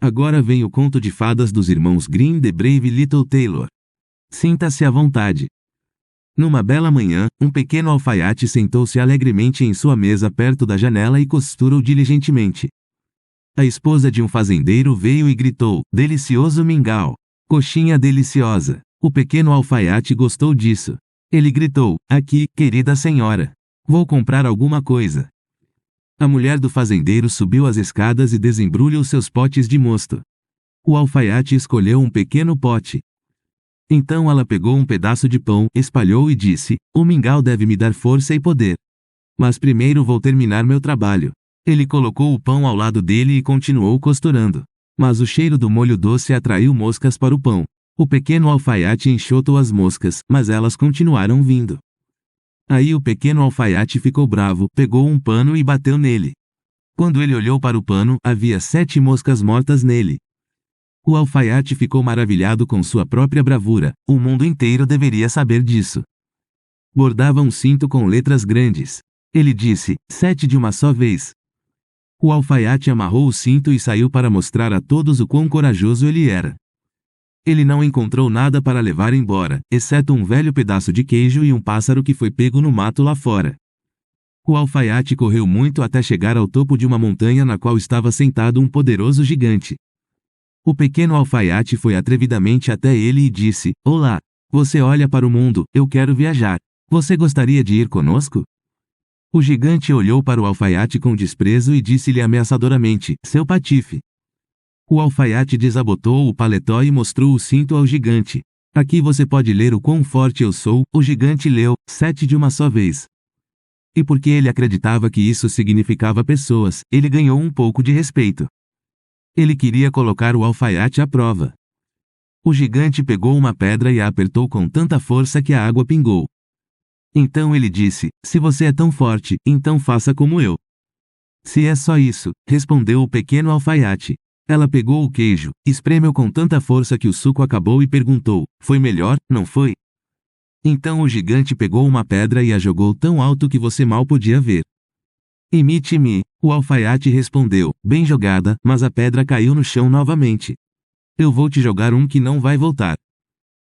Agora vem o conto de fadas dos irmãos Grimm, The Brave Little Tailor. Sinta-se à vontade. Numa bela manhã, um pequeno alfaiate sentou-se alegremente em sua mesa perto da janela e costurou diligentemente. A esposa de um fazendeiro veio e gritou: "Delicioso mingau! Coxinha deliciosa!" O pequeno alfaiate gostou disso. Ele gritou: "Aqui, querida senhora. Vou comprar alguma coisa." A mulher do fazendeiro subiu as escadas e desembrulhou seus potes de mosto. O alfaiate escolheu um pequeno pote. Então ela pegou um pedaço de pão, espalhou e disse: "O mingau deve me dar força e poder. Mas primeiro vou terminar meu trabalho." Ele colocou o pão ao lado dele e continuou costurando. Mas o cheiro do molho doce atraiu moscas para o pão. O pequeno alfaiate enxotou as moscas, mas elas continuaram vindo. Aí o pequeno alfaiate ficou bravo, pegou um pano e bateu nele. Quando ele olhou para o pano, havia 7 moscas mortas nele. O alfaiate ficou maravilhado com sua própria bravura. O mundo inteiro deveria saber disso. Bordava um cinto com letras grandes. Ele disse: 7 de uma só vez. O alfaiate amarrou o cinto e saiu para mostrar a todos o quão corajoso ele era. Ele não encontrou nada para levar embora, exceto um velho pedaço de queijo e um pássaro que foi pego no mato lá fora. O alfaiate correu muito até chegar ao topo de uma montanha na qual estava sentado um poderoso gigante. O pequeno alfaiate foi atrevidamente até ele e disse: "Olá, você olha para o mundo, eu quero viajar. Você gostaria de ir conosco?" O gigante olhou para o alfaiate com desprezo e disse-lhe ameaçadoramente: "Seu patife." O alfaiate desabotou o paletó e mostrou o cinto ao gigante. "Aqui você pode ler o quão forte eu sou." O gigante leu: 7 de uma só vez. E porque ele acreditava que isso significava pessoas, ele ganhou um pouco de respeito. Ele queria colocar o alfaiate à prova. O gigante pegou uma pedra e a apertou com tanta força que a água pingou. Então ele disse: "Se você é tão forte, então faça como eu." "Se é só isso", respondeu o pequeno alfaiate. Ela pegou o queijo, espremeu com tanta força que o suco acabou e perguntou: "Foi melhor, não foi?" Então o gigante pegou uma pedra e a jogou tão alto que você mal podia ver. "Imite-me", o alfaiate respondeu: "Bem jogada", mas a pedra caiu no chão novamente. "Eu vou te jogar um que não vai voltar."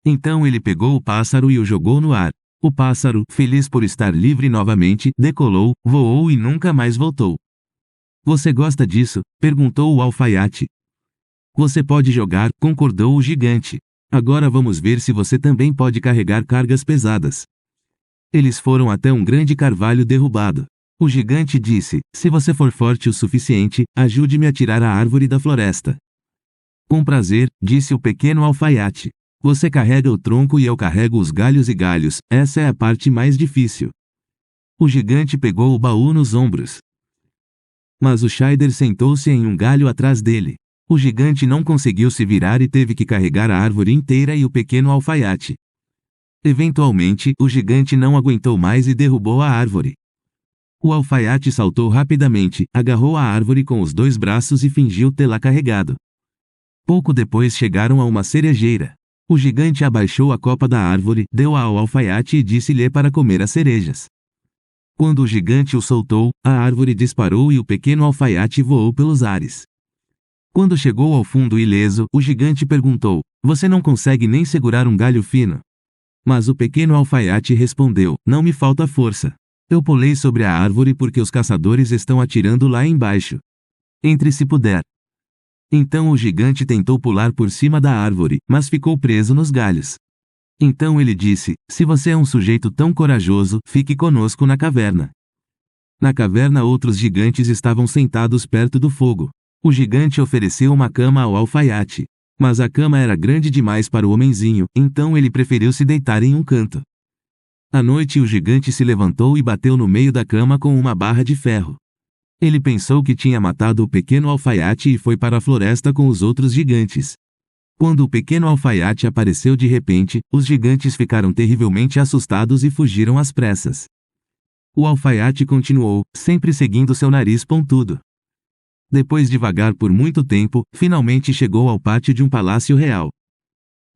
Então ele pegou o pássaro e o jogou no ar. O pássaro, feliz por estar livre novamente, decolou, voou e nunca mais voltou. "Você gosta disso?", perguntou o alfaiate. "Você pode jogar", concordou o gigante. "Agora vamos ver se você também pode carregar cargas pesadas." Eles foram até um grande carvalho derrubado. O gigante disse: "Se você for forte o suficiente, ajude-me a tirar a árvore da floresta." "Com prazer", disse o pequeno alfaiate. "Você carrega o tronco e eu carrego os galhos e galhos, essa é a parte mais difícil." O gigante pegou o baú nos ombros. Mas o Shider sentou-se em um galho atrás dele. O gigante não conseguiu se virar e teve que carregar a árvore inteira e o pequeno alfaiate. Eventualmente, o gigante não aguentou mais e derrubou a árvore. O alfaiate saltou rapidamente, agarrou a árvore com os 2 braços e fingiu tê-la carregado. Pouco depois chegaram a uma cerejeira. O gigante abaixou a copa da árvore, deu-a ao alfaiate e disse-lhe para comer as cerejas. Quando o gigante o soltou, a árvore disparou e o pequeno alfaiate voou pelos ares. Quando chegou ao fundo ileso, o gigante perguntou: "Você não consegue nem segurar um galho fino?" Mas o pequeno alfaiate respondeu: "Não me falta força. Eu pulei sobre a árvore porque os caçadores estão atirando lá embaixo. Entre se puder." Então o gigante tentou pular por cima da árvore, mas ficou preso nos galhos. Então ele disse: "Se você é um sujeito tão corajoso, fique conosco na caverna." Na caverna outros gigantes estavam sentados perto do fogo. O gigante ofereceu uma cama ao alfaiate. Mas a cama era grande demais para o homenzinho, então ele preferiu se deitar em um canto. À noite o gigante se levantou e bateu no meio da cama com uma barra de ferro. Ele pensou que tinha matado o pequeno alfaiate e foi para a floresta com os outros gigantes. Quando o pequeno alfaiate apareceu de repente, os gigantes ficaram terrivelmente assustados e fugiram às pressas. O alfaiate continuou, sempre seguindo seu nariz pontudo. Depois de vagar por muito tempo, finalmente chegou ao pátio de um palácio real.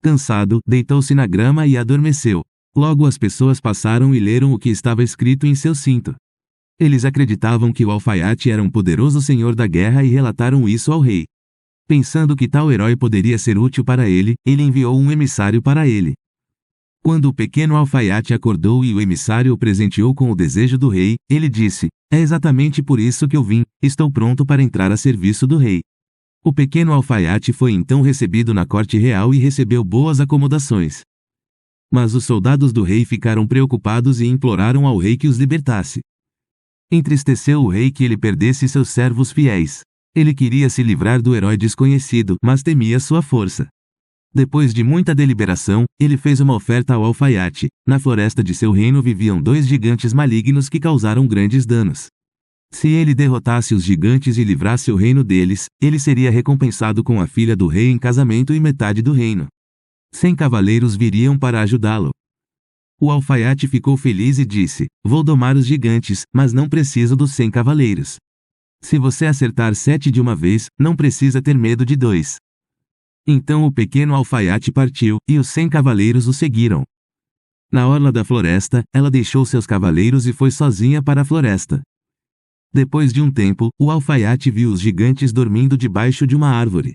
Cansado, deitou-se na grama e adormeceu. Logo as pessoas passaram e leram o que estava escrito em seu cinto. Eles acreditavam que o alfaiate era um poderoso senhor da guerra e relataram isso ao rei. Pensando que tal herói poderia ser útil para ele, ele enviou um emissário para ele. Quando o pequeno alfaiate acordou e o emissário o presenteou com o desejo do rei, ele disse: "É exatamente por isso que eu vim, estou pronto para entrar a serviço do rei." O pequeno alfaiate foi então recebido na corte real e recebeu boas acomodações. Mas os soldados do rei ficaram preocupados e imploraram ao rei que os libertasse. Entristeceu o rei que ele perdesse seus servos fiéis. Ele queria se livrar do herói desconhecido, mas temia sua força. Depois de muita deliberação, ele fez uma oferta ao alfaiate. Na floresta de seu reino viviam 2 gigantes malignos que causaram grandes danos. Se ele derrotasse os gigantes e livrasse o reino deles, ele seria recompensado com a filha do rei em casamento e metade do reino. 100 cavaleiros viriam para ajudá-lo. O alfaiate ficou feliz e disse: "Vou domar os gigantes, mas não preciso dos 100 cavaleiros. Se você acertar 7 de uma vez, não precisa ter medo de 2. Então o pequeno alfaiate partiu, e os 100 cavaleiros o seguiram. Na orla da floresta, ela deixou seus cavaleiros e foi sozinha para a floresta. Depois de um tempo, o alfaiate viu os gigantes dormindo debaixo de uma árvore.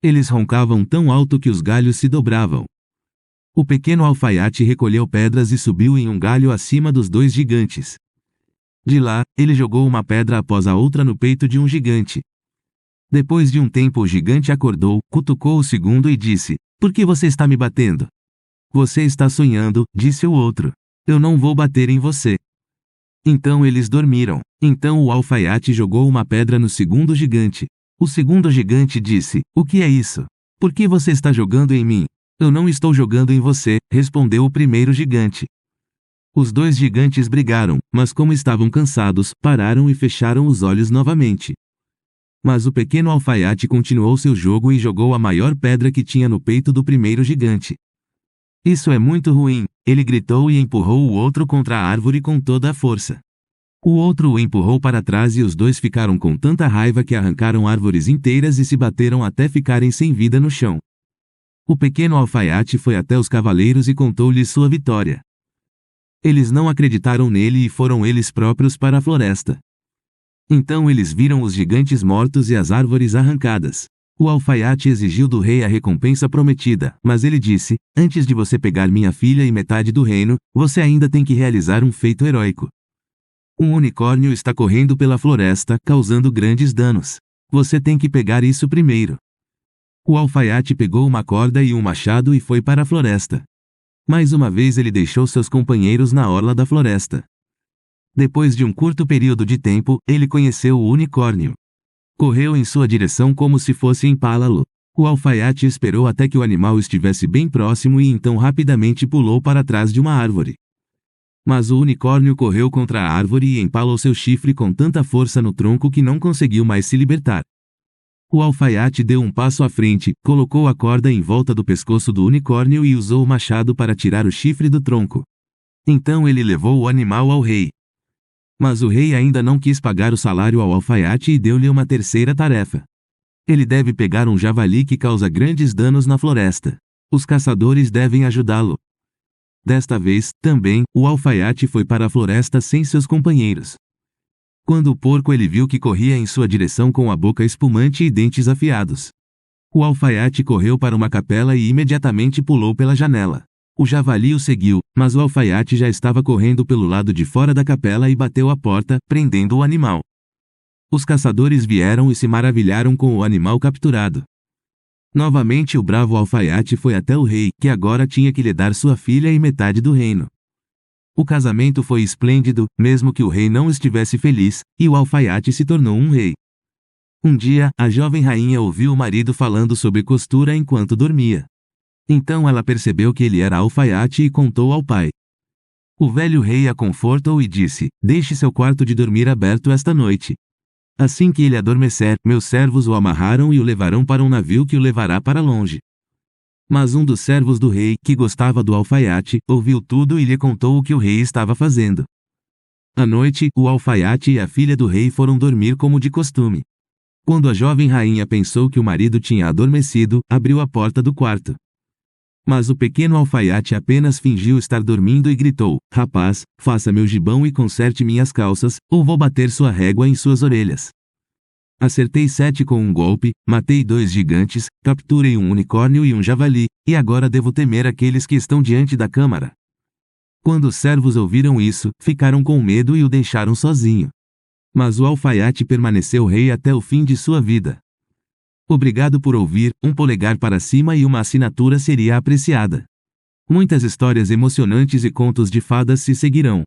Eles roncavam tão alto que os galhos se dobravam. O pequeno alfaiate recolheu pedras e subiu em um galho acima dos 2 gigantes. De lá, ele jogou uma pedra após a outra no peito de um gigante. Depois de um tempo o gigante acordou, cutucou o segundo e disse: "Por que você está me batendo?" "Você está sonhando", disse o outro. "Eu não vou bater em você." Então eles dormiram. Então o alfaiate jogou uma pedra no segundo gigante. O segundo gigante disse: "O que é isso? Por que você está jogando em mim?" "Eu não estou jogando em você", respondeu o primeiro gigante. Os 2 gigantes brigaram, mas como estavam cansados, pararam e fecharam os olhos novamente. Mas o pequeno alfaiate continuou seu jogo e jogou a maior pedra que tinha no peito do primeiro gigante. "Isso é muito ruim", ele gritou e empurrou o outro contra a árvore com toda a força. O outro o empurrou para trás e os 2 ficaram com tanta raiva que arrancaram árvores inteiras e se bateram até ficarem sem vida no chão. O pequeno alfaiate foi até os cavaleiros e contou-lhes sua vitória. Eles não acreditaram nele e foram eles próprios para a floresta. Então eles viram os gigantes mortos e as árvores arrancadas. O alfaiate exigiu do rei a recompensa prometida, mas ele disse: "Antes de você pegar minha filha e metade do reino, você ainda tem que realizar um feito heróico. Um unicórnio está correndo pela floresta, causando grandes danos. Você tem que pegar isso primeiro." O alfaiate pegou uma corda e um machado e foi para a floresta. Mais uma vez ele deixou seus companheiros na orla da floresta. Depois de um curto período de tempo, ele conheceu o unicórnio. Correu em sua direção como se fosse empalá-lo. O alfaiate esperou até que o animal estivesse bem próximo e então rapidamente pulou para trás de uma árvore. Mas o unicórnio correu contra a árvore e empalou seu chifre com tanta força no tronco que não conseguiu mais se libertar. O alfaiate deu um passo à frente, colocou a corda em volta do pescoço do unicórnio e usou o machado para tirar o chifre do tronco. Então ele levou o animal ao rei. Mas o rei ainda não quis pagar o salário ao alfaiate e deu-lhe uma terceira tarefa. Ele deve pegar um javali que causa grandes danos na floresta. Os caçadores devem ajudá-lo. Desta vez, também, o alfaiate foi para a floresta sem seus companheiros. Quando o porco ele viu que corria em sua direção com a boca espumante e dentes afiados. O alfaiate correu para uma capela e imediatamente pulou pela janela. O javali o seguiu, mas o alfaiate já estava correndo pelo lado de fora da capela e bateu a porta, prendendo o animal. Os caçadores vieram e se maravilharam com o animal capturado. Novamente o bravo alfaiate foi até o rei, que agora tinha que lhe dar sua filha e metade do reino. O casamento foi esplêndido, mesmo que o rei não estivesse feliz, e o alfaiate se tornou um rei. Um dia, a jovem rainha ouviu o marido falando sobre costura enquanto dormia. Então ela percebeu que ele era alfaiate e contou ao pai. O velho rei a confortou e disse: "Deixe seu quarto de dormir aberto esta noite. Assim que ele adormecer, meus servos o amarraram e o levarão para um navio que o levará para longe." Mas um dos servos do rei, que gostava do alfaiate, ouviu tudo e lhe contou o que o rei estava fazendo. À noite, o alfaiate e a filha do rei foram dormir como de costume. Quando a jovem rainha pensou que o marido tinha adormecido, abriu a porta do quarto. Mas o pequeno alfaiate apenas fingiu estar dormindo e gritou: "Rapaz, faça meu gibão e conserte minhas calças, ou vou bater sua régua em suas orelhas." Acertei 7 com um golpe, matei 2 gigantes, capturei um unicórnio e um javali, e agora devo temer aqueles que estão diante da câmara. Quando os servos ouviram isso, ficaram com medo e o deixaram sozinho. Mas o alfaiate permaneceu rei até o fim de sua vida. Obrigado por ouvir, um polegar para cima e uma assinatura seria apreciada. Muitas histórias emocionantes e contos de fadas se seguirão.